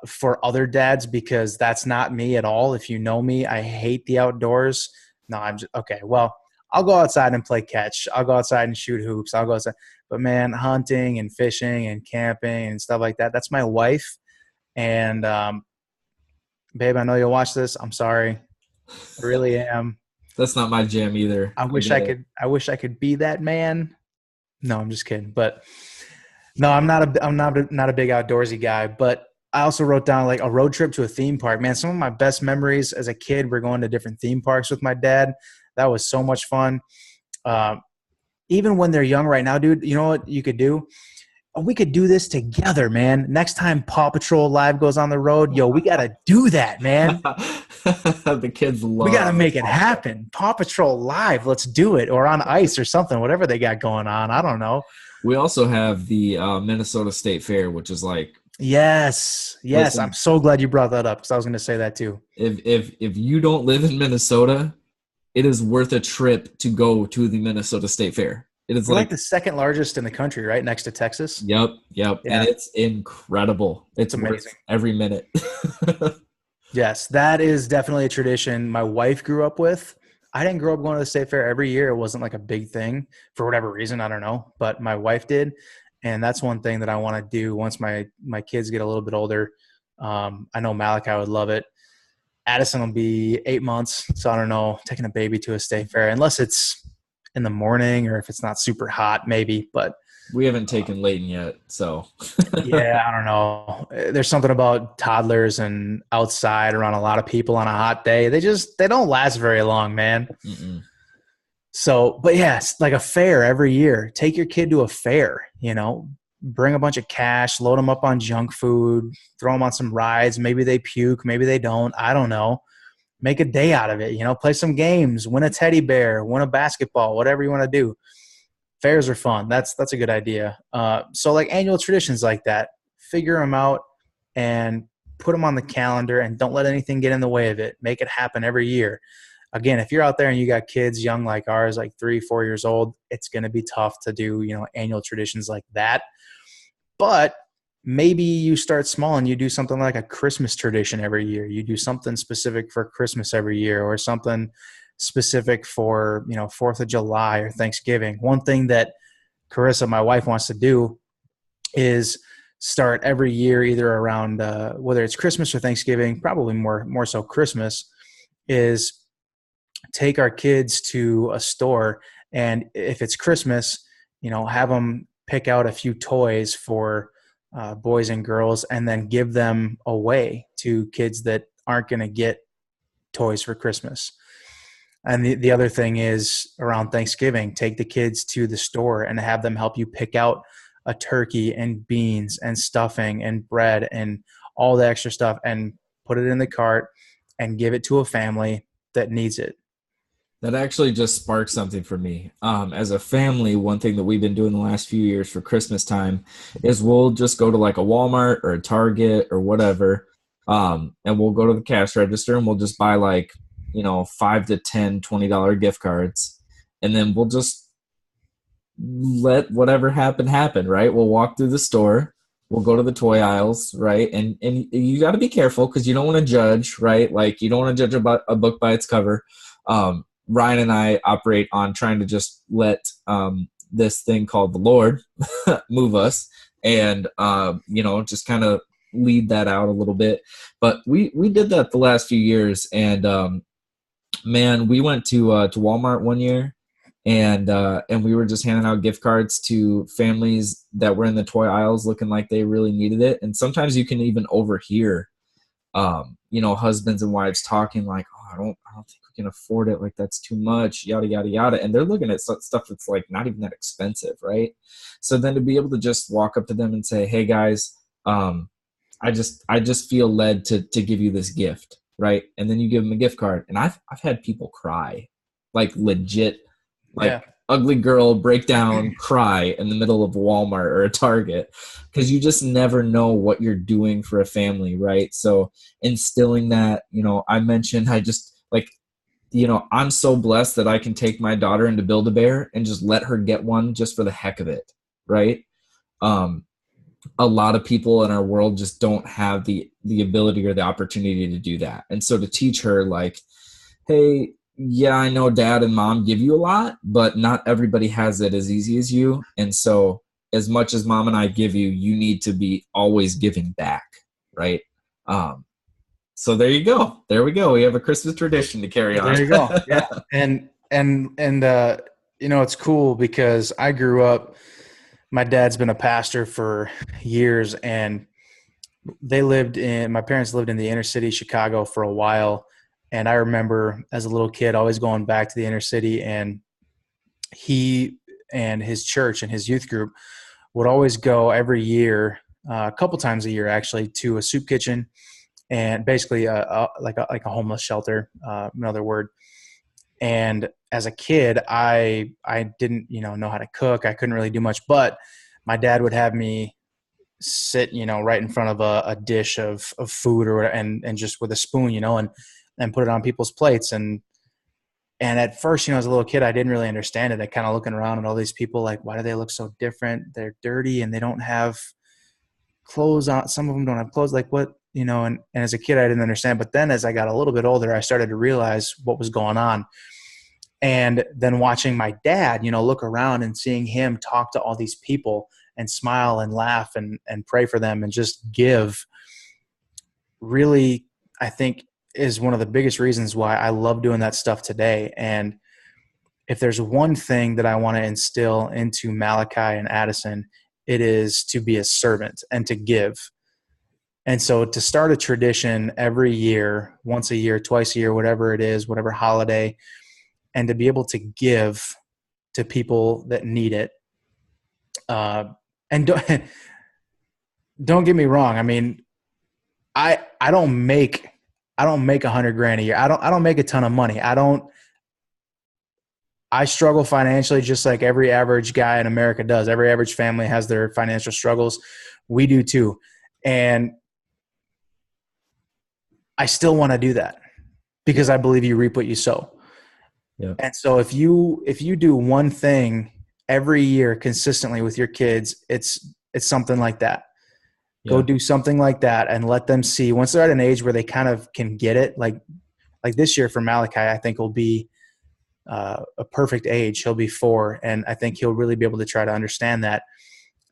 for other dads because that's not me at all. If you know me, I hate the outdoors. No, I'm just okay. Well, I'll go outside and play catch. I'll go outside and shoot hoops. I'll go outside. But man, hunting and fishing and camping and stuff like that, that's my wife. And babe, I know you'll watch this. I'm sorry. I really am. That's not my jam either. I wish I could be that man. No, I'm just kidding. But no, I'm not a big outdoorsy guy, but I also wrote down like a road trip to a theme park. Man, some of my best memories as a kid were going to different theme parks with my dad. That was so much fun. Even when they're young right now, dude, you know what you could do? We could do this together, man. Next time Paw Patrol Live goes on the road, we got to do that, man. The kids love it. We got to make it happen. Paw Patrol Live, let's do it. Or on ice or something, whatever they got going on. I don't know. We also have the Minnesota State Fair, which is like – Yes. Listen, I'm so glad you brought that up because I was going to say that too. If you don't live in Minnesota, it is worth a trip to go to the Minnesota State Fair. It is like the second largest in the country, right? Next to Texas. Yep. Yeah. And it's incredible. It's amazing. Every minute. Yes, that is definitely a tradition my wife grew up with. I didn't grow up going to the State Fair every year. It wasn't like a big thing for whatever reason. I don't know. But my wife did. And that's one thing that I want to do once my kids get a little bit older. I know Malachi would love it. Addison will be 8 months. So I don't know, taking a baby to a State Fair, unless it's in the morning or if it's not super hot, maybe. But we haven't taken Leighton yet, so. Yeah, I don't know. There's something about toddlers and outside around a lot of people on a hot day. They don't last very long, man. Mm-mm. So, but yeah, it's like a fair every year. Take your kid to a fair, bring a bunch of cash, load them up on junk food, throw them on some rides. Maybe they puke, maybe they don't. I don't know. Make a day out of it, play some games, win a teddy bear, win a basketball, whatever you want to do. Fairs are fun. That's a good idea. So like annual traditions like that, figure them out and put them on the calendar, and don't let anything get in the way of it. Make it happen every year. Again, if you're out there and you got kids young like ours, like 3-4 years old, it's going to be tough to do, annual traditions like that. But maybe you start small and you do something like a Christmas tradition every year. You do something specific for Christmas every year, or something specific for, 4th of July or Thanksgiving. One thing that Carissa, my wife, wants to do is start every year, either around whether it's Christmas or Thanksgiving, probably more so Christmas, is take our kids to a store, and if it's Christmas, have them pick out a few toys for boys and girls, and then give them away to kids that aren't going to get toys for Christmas. And the other thing is around Thanksgiving, take the kids to the store and have them help you pick out a turkey and beans and stuffing and bread and all the extra stuff, and put it in the cart and give it to a family that needs it. That actually just sparked something for me. As a family, one thing that we've been doing the last few years for Christmas time is we'll just go to like a Walmart or a Target or whatever, and we'll go to the cash register and we'll just buy like, $5 to $10, $20 gift cards, and then we'll just let whatever happen, right? We'll walk through the store, we'll go to the toy aisles, right? And you got to be careful because you don't want to judge, right? Like you don't want to judge a book by its cover. Ryan and I operate on trying to just let this thing called the Lord move us, and just kind of lead that out a little bit. But we did that the last few years, and man, we went to Walmart one year, and we were just handing out gift cards to families that were in the toy aisles looking like they really needed it. And sometimes you can even overhear husbands and wives talking like, I don't think we can afford it. Like that's too much, yada, yada, yada. And they're looking at stuff that's like not even that expensive. Right. So then to be able to just walk up to them and say, hey guys, I just feel led to give you this gift. Right. And then you give them a gift card. And I've had people cry, like legit, like ugly girl breakdown, cry in the middle of a Walmart or a Target, because you just never know what you're doing for a family, right? So instilling that, I mentioned, I'm so blessed that I can take my daughter into Build-A-Bear and just let her get one just for the heck of it, right? A lot of people in our world just don't have the ability or the opportunity to do that. And so to teach her like, hey, yeah, I know dad and mom give you a lot, but not everybody has it as easy as you. And so as much as mom and I give you, you need to be always giving back. Right. So there you go. There we go. We have a Christmas tradition to carry on. There you go. Yeah. And it's cool because I grew up, my dad's been a pastor for years, and my parents lived in the inner city Chicago for a while. And I remember as a little kid always going back to the inner city, and he and his church and his youth group would always go every year, a couple times a year actually, to a soup kitchen, and basically like a homeless shelter, another word. And as a kid, I didn't know how to cook. I couldn't really do much, but my dad would have me sit right in front of a dish of food and just with a spoon, and put it on people's plates. And at first, as a little kid, I didn't really understand it. I kind of looking around at all these people like, why do they look so different? They're dirty and they don't have clothes on. Some of them don't have clothes. Like what, and as a kid, I didn't understand. But then as I got a little bit older, I started to realize what was going on. And then watching my dad, look around and seeing him talk to all these people and smile and laugh and pray for them and just give, really, I think, is one of the biggest reasons why I love doing that stuff today. And if there's one thing that I want to instill into Malachi and Addison, it is to be a servant and to give. And so to start a tradition every year, once a year, twice a year, whatever it is, whatever holiday, and to be able to give to people that need it, And don't get me wrong. I mean, I don't make $100,000 a year. I don't make a ton of money. I struggle financially just like every average guy in America does. Every average family has their financial struggles. We do too. And I still want to do that because I believe you reap what you sow. Yeah. And so if you do one thing every year consistently with your kids, it's something like that. Go Yeah. do something like that and let them see once they're at an age where they kind of can get it. Like this year for Malachi, I think will be a perfect age. He'll be 4. And I think he'll really be able to try to understand that,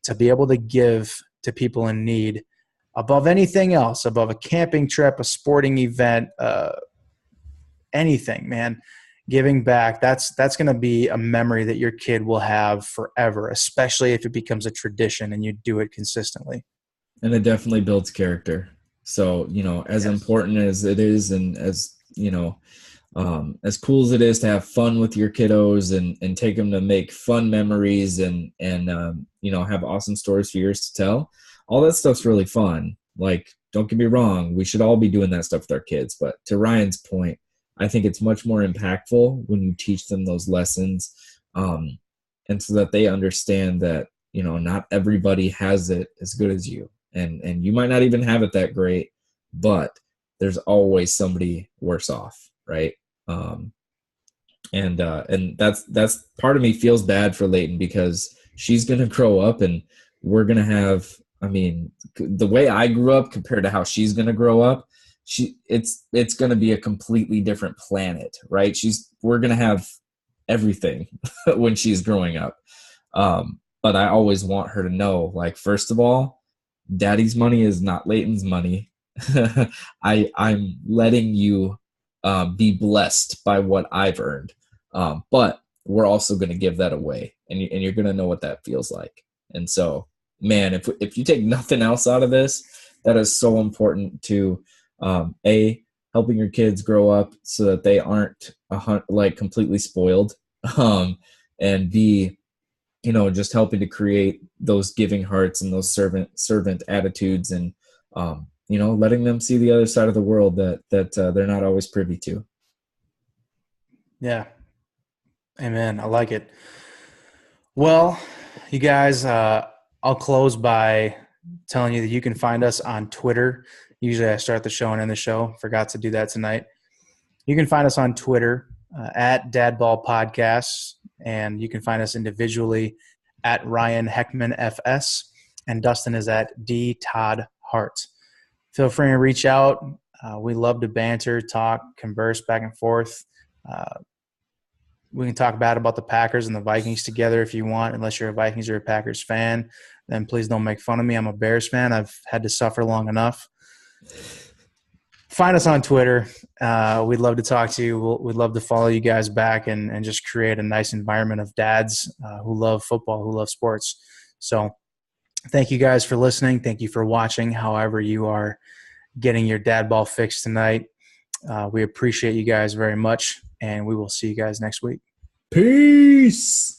to be able to give to people in need above anything else, above a camping trip, a sporting event, anything, man. Giving back, that's going to be a memory that your kid will have forever, especially if it becomes a tradition and you do it consistently. And it definitely builds character. So, as important as it is, and as, as cool as it is to have fun with your kiddos and take them to make fun memories and have awesome stories for years to tell, all that stuff's really fun. Like, don't get me wrong, we should all be doing that stuff with our kids. But to Ryan's point, I think it's much more impactful when you teach them those lessons, and so that they understand that, not everybody has it as good as you. And you might not even have it that great, but there's always somebody worse off, right? And that's part of me feels bad for Leighton, because she's going to grow up and we're going to have, the way I grew up compared to how she's going to grow up, it's going to be a completely different planet, right? We're going to have everything when she's growing up. But I always want her to know, like, first of all, Daddy's money is not Leighton's money. I'm letting you be blessed by what I've earned. But we're also going to give that away, and you're going to know what that feels like. And so, man, if you take nothing else out of this, that is so important to helping your kids grow up so that they aren't completely spoiled, and B, just helping to create those giving hearts and those servant attitudes, and letting them see the other side of the world that they're not always privy to. Yeah. Amen. I like it. Well, you guys, I'll close by telling you that you can find us on Twitter. Usually I start the show and end the show. Forgot to do that tonight. You can find us on Twitter at DadBall Podcasts, and you can find us individually at Ryan Heckman FS, and Dustin is at D Todd Hart. Feel free to reach out. We love to banter, talk, converse back and forth. We can talk bad about the Packers and the Vikings together if you want. Unless you're a Vikings or a Packers fan, then please don't make fun of me. I'm a Bears fan. I've had to suffer long enough. Find us on Twitter. We'd love to talk to you. We'd love to follow you guys back and just create a nice environment of dads who love football, who love sports. So thank you guys for listening. Thank you for watching, however you are getting your dad ball fix tonight. We appreciate you guys very much, and we will see you guys next week. Peace.